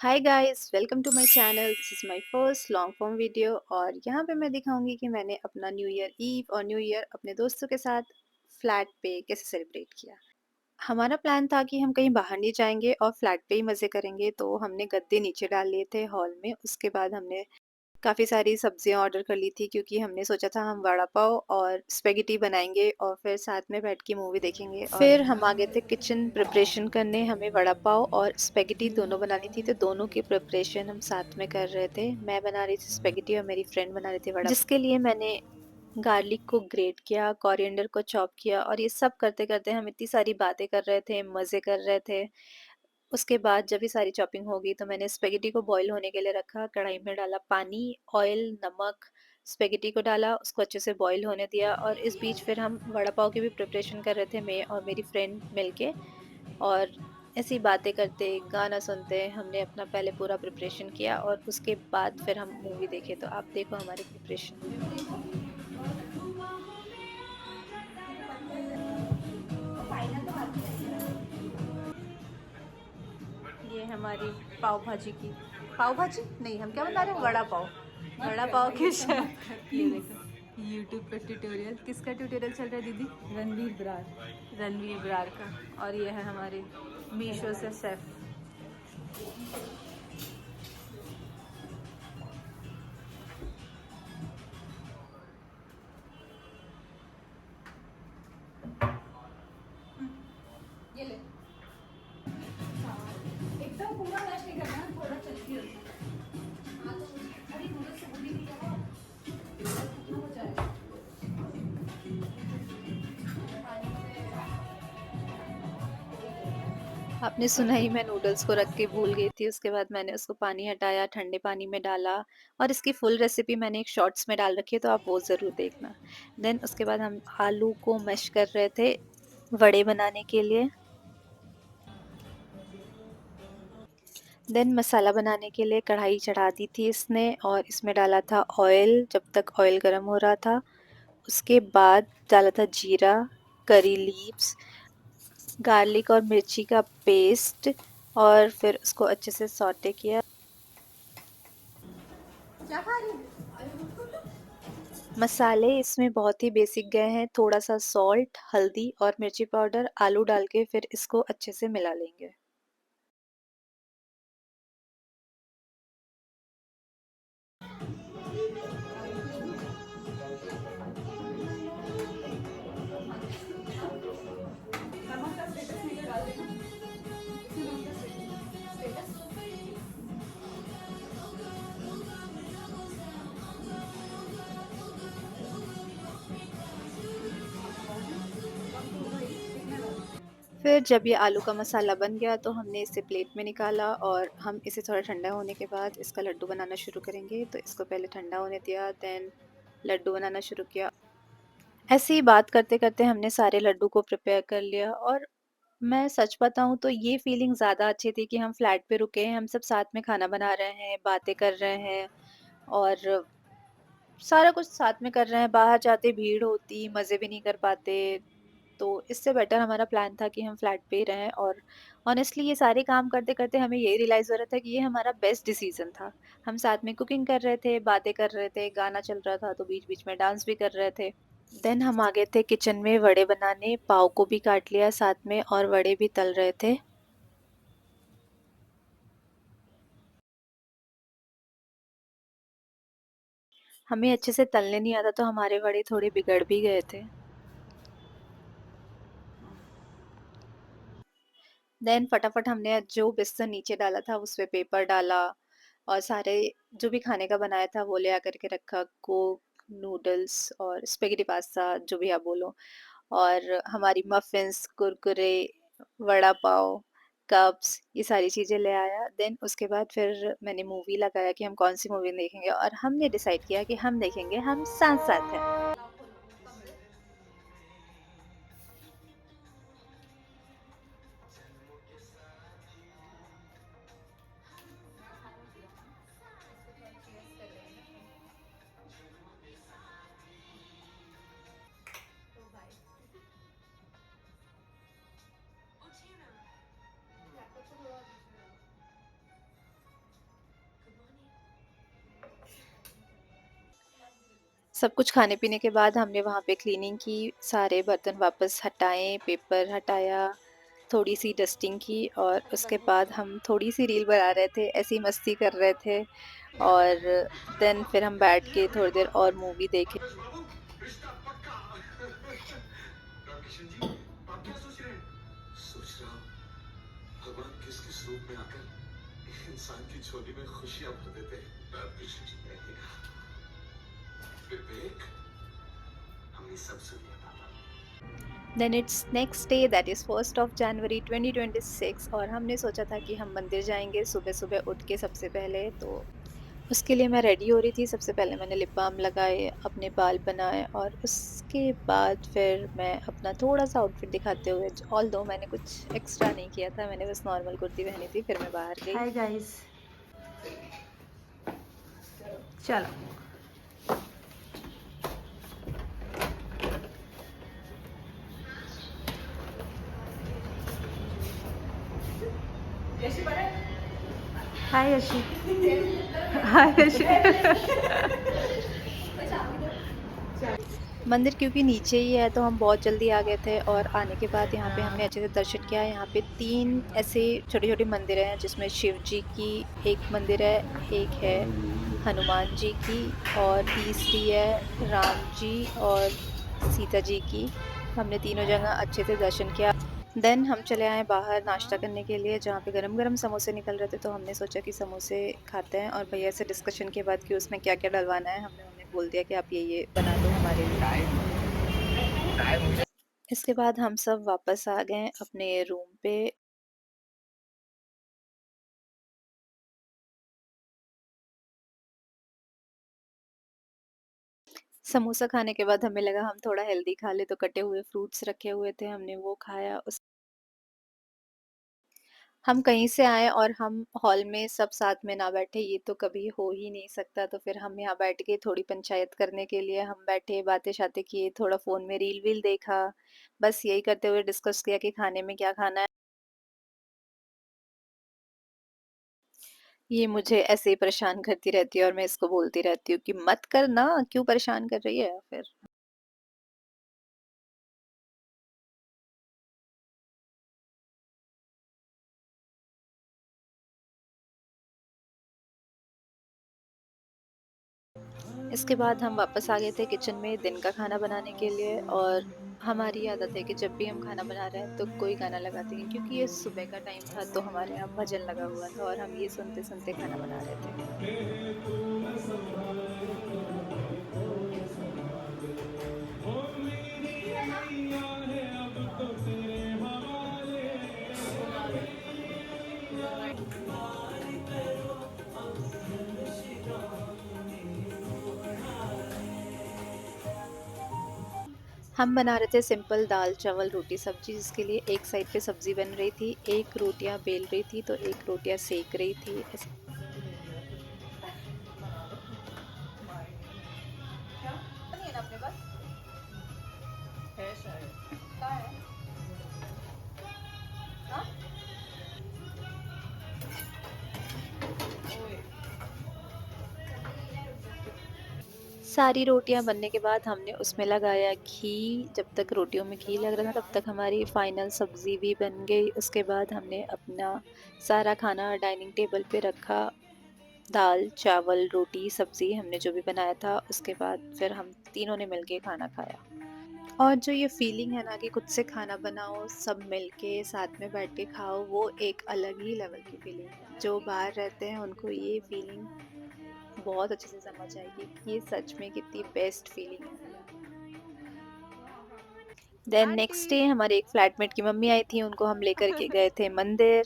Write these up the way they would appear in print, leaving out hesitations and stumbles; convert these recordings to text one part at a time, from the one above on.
Hi guys, welcome to my channel. This is my first long form video और यहाँ पे मैं दिखाऊंगी कि मैंने अपना न्यू ईयर ईव और न्यू ईयर अपने दोस्तों के साथ फ्लैट पे कैसे सेलिब्रेट किया। हमारा प्लान था कि हम कहीं बाहर नहीं जाएंगे और फ्लैट पे ही मज़े करेंगे, तो हमने गद्दे नीचे डाल लिए थे हॉल में। उसके बाद हमने काफ़ी सारी सब्जियां ऑर्डर कर ली थी क्योंकि हमने सोचा था हम वड़ा पाव और स्पेगेटी बनाएंगे और फिर साथ में बैठ के मूवी देखेंगे। और फिर हम आ गए थे किचन प्रिपरेशन करने। हमें वड़ा पाव और स्पेगेटी दोनों बनानी थी, तो दोनों की प्रिपरेशन हम साथ में कर रहे थे। मैं बना रही थी स्पेगेटी और मेरी फ्रेंड बना रही थी वड़ा, जिसके लिए मैंने गार्लिक को ग्रेट किया, कोरिएंडर को चॉप किया और ये सब करते करते हम इतनी सारी बातें कर रहे थे, मज़े कर रहे थे। उसके बाद जब ये सारी चॉपिंग हो गई तो मैंने स्पेगेटी को बॉईल होने के लिए रखा। कढ़ाई में डाला पानी, ऑयल, नमक, स्पेगेटी को डाला, उसको अच्छे से बॉईल होने दिया। और इस बीच फिर हम वड़ा पाव की भी प्रिपरेशन कर रहे थे, मैं और मेरी फ्रेंड मिलके। और ऐसी बातें करते, गाना सुनते हमने अपना पहले पूरा प्रिपरेशन किया और उसके बाद फिर हम मूवी देखे। तो आप देखो हमारी प्रिपरेशन। ये हमारी पाव भाजी की, पाव भाजी नहीं, हम क्या बना रहे हैं, वड़ा पाव। वड़ा पाव की ये देखो यूट्यूब पे ट्यूटोरियल। किसका ट्यूटोरियल चल रहा है दीदी? रणवीर बरार। रणवीर ब्रार का। और ये है हमारे मीशो से शेफ। ये ले। एकदम पूरा मैश नहीं करना, थोड़ा चटकी रखना। हाँ तो अरे नूडल्स से भूनी की जगह कितना हो जाएगा। आपने सुना ही, मैं नूडल्स को रख के भूल गई थी। उसके बाद मैंने उसको पानी हटाया, ठंडे पानी में डाला। और इसकी फुल रेसिपी मैंने एक शॉर्ट्स में डाल रखी है, तो आप वो ज़रूर देखना। देन उसके बाद हम आलू को मैश कर रहे थे वड़े बनाने के लिए। देन मसाला बनाने के लिए कढ़ाई चढ़ा दी थी इसने और इसमें डाला था ऑयल। जब तक ऑयल गर्म हो रहा था, उसके बाद डाला था जीरा, करी लीव्स, गार्लिक और मिर्ची का पेस्ट। और फिर उसको अच्छे से सौटे किया। क्या खा रही है? मसाले इसमें बहुत ही बेसिक गए हैं, थोड़ा सा सॉल्ट, हल्दी और मिर्ची पाउडर, आलू डाल के फिर इसको अच्छे से मिला लेंगे। नमक का स्टेटस नीचे डाल देना। इसी नमक का स्टेटस। फिर जब ये आलू का मसाला बन गया तो हमने इसे प्लेट में निकाला और हम इसे थोड़ा ठंडा होने के बाद इसका लड्डू बनाना शुरू करेंगे। तो इसको पहले ठंडा होने दिया, देन लड्डू बनाना शुरू किया। ऐसे ही बात करते करते हमने सारे लड्डू को प्रिपेयर कर लिया। और मैं सच बताऊं तो ये फीलिंग ज़्यादा अच्छी थी कि हम फ्लैट पे रुके हैं, हम सब साथ में खाना बना रहे हैं, बातें कर रहे हैं और सारा कुछ साथ में कर रहे हैं। बाहर जाते भीड़ होती, मज़े भी नहीं कर पाते। तो इससे बेटर हमारा प्लान था कि हम फ्लैट पे ही रहें। और ऑनेस्टली ये सारे काम करते-करते हमें ये रियलाइज़ हो रहा था कि ये हमारा बेस्ट डिसीज़न था। हम साथ में कुकिंग कर रहे थे, बातें कर रहे थे, गाना चल रहा था तो बीच-बीच में डांस भी कर रहे थे। देन हम आ गए थे किचन में वड़े बनाने, पाव को भी काट लिया साथ में और वड़े भी तल रहे थे। हमें अच्छे से तलने नहीं आता तो हमारे वड़े थोड़े बिगड़ भी गए थे। देन फटाफट हमने जो बिस्तर नीचे डाला था उस पे पेपर डाला और सारे जो भी खाने का बनाया था वो ले आकर के रखा। कोक, नूडल्स और स्पेगेटी पास्ता, जो भी आप बोलो। और हमारी मफ़िन्स, कुरकुरे, वड़ा पाव, कप्स, ये सारी चीज़ें ले आया। देन उसके बाद फिर मैंने मूवी लगाया कि हम कौन सी मूवी देखेंगे और हमने डिसाइड किया कि हम देखेंगे हम साथ-साथ हैं। सब कुछ खाने-पीने के बाद हमने वहाँ पे क्लीनिंग की, सारे बर्तन वापस हटाए, पेपर हटाया, थोड़ी-सी डस्टिंग की और उसके बाद हम थोड़ी-सी रील बना रहे थे, ऐसे ही मस्ती कर रहे थे और देन फिर हम बैठ के थोड़ी देर और मूवी देखे। बाबू, रिश्ता पक्का। रामकिशन जी, आप क्या सोच रहे हैं? सोच रहा हूँ भगवान किस किस रूप में आकर इंसान की झोली में खुशियां भर देते हैं। रामकिशन जी ने कहा, विवेक, हमने सब सुन लिया पापा। Then it's next day that is 1st of January 2026 और हमने सोचा था कि हम मंदिर जाएँगे सुबह-सुबह उठ के सबसे पहले, तो उसके लिए मैं रेडी हो रही थी। सबसे पहले मैंने लिप बाम लगाए, अपने बाल बनाए और उसके बाद फिर मैं अपना थोड़ा-सा आउटफिट दिखाते हुए ऑल्दो मैंने कुछ एक्स्ट्रा नहीं किया था, मैंने बस नॉर्मल कुर्ती पहनी थी, फिर मैं बाहर गई। हाय गाइस, चलो। हाय यशी। हाय यशी। मंदिर क्योंकि नीचे ही है तो हम बहुत जल्दी आ गए थे और आने के बाद यहाँ पे हमने अच्छे से दर्शन किया। यहाँ पे 3 ऐसे छोटे-छोटे मंदिर हैं जिसमें शिव जी की एक मंदिर है, एक है हनुमान जी की और तीसरी है राम जी और सीता जी की। हमने तीनों जगह अच्छे से दर्शन किया। देन हम चले आए बाहर नाश्ता करने के लिए जहाँ पे गरम-गरम समोसे निकल रहे थे, तो हमने सोचा कि समोसे खाते हैं और भैया से डिस्कशन के बाद कि उसमें क्या-क्या डलवाना है, हमने उन्हें बोल दिया कि आप ये बना दो हमारे लिए। इसके बाद हम सब वापस आ गए अपने रूम पे। समोसा खाने के बाद हमें लगा हम थोड़ा हेल्दी खा लें, तो कटे हुए फ्रूट्स रखे हुए थे, हमने वो खाया। उस हम कहीं से आए और हम हॉल में सब साथ में ना बैठे, ये तो कभी हो ही नहीं सकता। तो फिर हम यहाँ बैठ के थोड़ी पंचायत करने के लिए हम बैठे, बातें-शातें किए, थोड़ा फ़ोन में रील-वील देखा। बस यही करते हुए डिस्कस किया कि खाने में क्या खाना है। ये मुझे ऐसे ही परेशान करती रहती है और मैं इसको बोलती रहती हूँ कि मत कर ना, क्यों परेशान कर रही है फिर? इसके बाद हम वापस आ गए थे किचन में दिन का खाना बनाने के लिए और हमारी आदत है कि जब भी हम खाना बना रहे हैं तो कोई गाना लगाते हैं क्योंकि ये सुबह का टाइम था तो हमारे यहाँ भजन लगा हुआ था और हम ये सुनते-सुनते खाना बना रहे थे। हम बना रहे थे सिंपल दाल, चावल, रोटी, सब्जी जिसके लिए एक साइड पे सब्जी बन रही थी, एक रोटियाँ बेल रही थी तो एक रोटियाँ सेक रही थी। नहीं है ना अपने पास? है शायद। कहाँ है? हाँ? सारी रोटियां बनने के बाद हमने उसमें लगाया घी। जब तक रोटियों में घी लग रहा था तब तक हमारी फाइनल सब्ज़ी भी बन गई। उसके बाद हमने अपना सारा खाना डाइनिंग टेबल पे रखा। दाल, चावल, रोटी, सब्ज़ी हमने जो भी बनाया था उसके बाद फिर हम तीनों ने मिलके खाना खाया। और जो ये फीलिंग है ना कि खुद से खाना बनाओ, सब मिलके साथ में बैठ के खाओ, वो एक अलग ही लेवल की फीलिंग है। जो बाहर रहते हैं उनको ये फीलिंग बहुत अच्छे से समझ आएगी कि ये सच में कितनी बेस्ट फीलिंग है। देन नेक्स्ट डे हमारे एक फ्लैटमेट की मम्मी आई थी, उनको हम लेकर के गए थे मंदिर।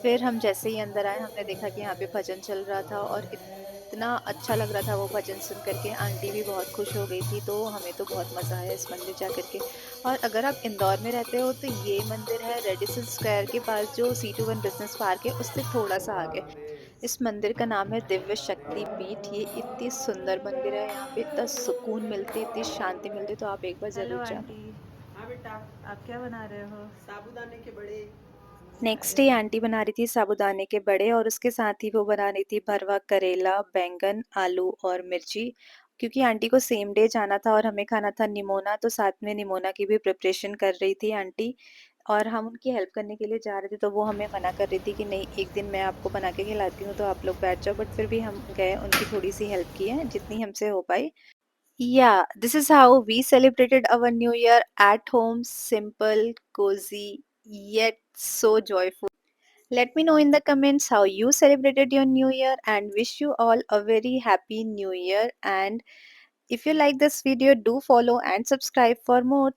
फिर हम जैसे ही अंदर आए हमने देखा कि यहाँ पे भजन चल रहा था और इतना अच्छा लग रहा था वो भजन सुन कर के। आंटी भी बहुत खुश हो गई थी, तो हमें तो बहुत मज़ा आया इस मंदिर जा कर के। और अगर आप इंदौर में रहते हो तो ये मंदिर है रेडिसन स्क्वायर के पास जो C21 बिज़नेस पार्क है उससे थोड़ा-सा आगे। इस मंदिर का नाम है दिव्य शक्ति पीठ। ये इतनी सुंदर मंदिर है, यहाँ पे इतना सुकून मिलती है, इतनी शांति मिलती है, तो आप एक बार हेलो ज़रूर जाना। आंटी। आप क्या बना रहे हो? साबूदाने के बड़े। नेक्स्ट डे आंटी बना रही थी साबूदाने के बड़े और उसके साथ ही वो बना रही थी भरवा करेला, बैंगन, आलू और मिर्ची। क्योंकि आंटी को सेम डे जाना था और हमें खाना था निमोना, तो साथ में निमोना की भी प्रिपरेशन कर रही थी आंटी। और हम उनकी हेल्प करने के लिए जा रहे थे, तो वो हमें मना कर रही थी कि नहीं, एक दिन मैं आपको बना के खिलाती हूँ तो आप लोग बैठ जाओ। बट फिर भी हम गए, उनकी थोड़ी सी हेल्प की है जितनी हमसे हो पाई। Yeah, this is how we celebrated our new year at home, simple, cozy, yet so joyful. Let me know in the comments how you celebrated your new year and wish you all a very happy new year. And if you like this video, do follow and subscribe for more.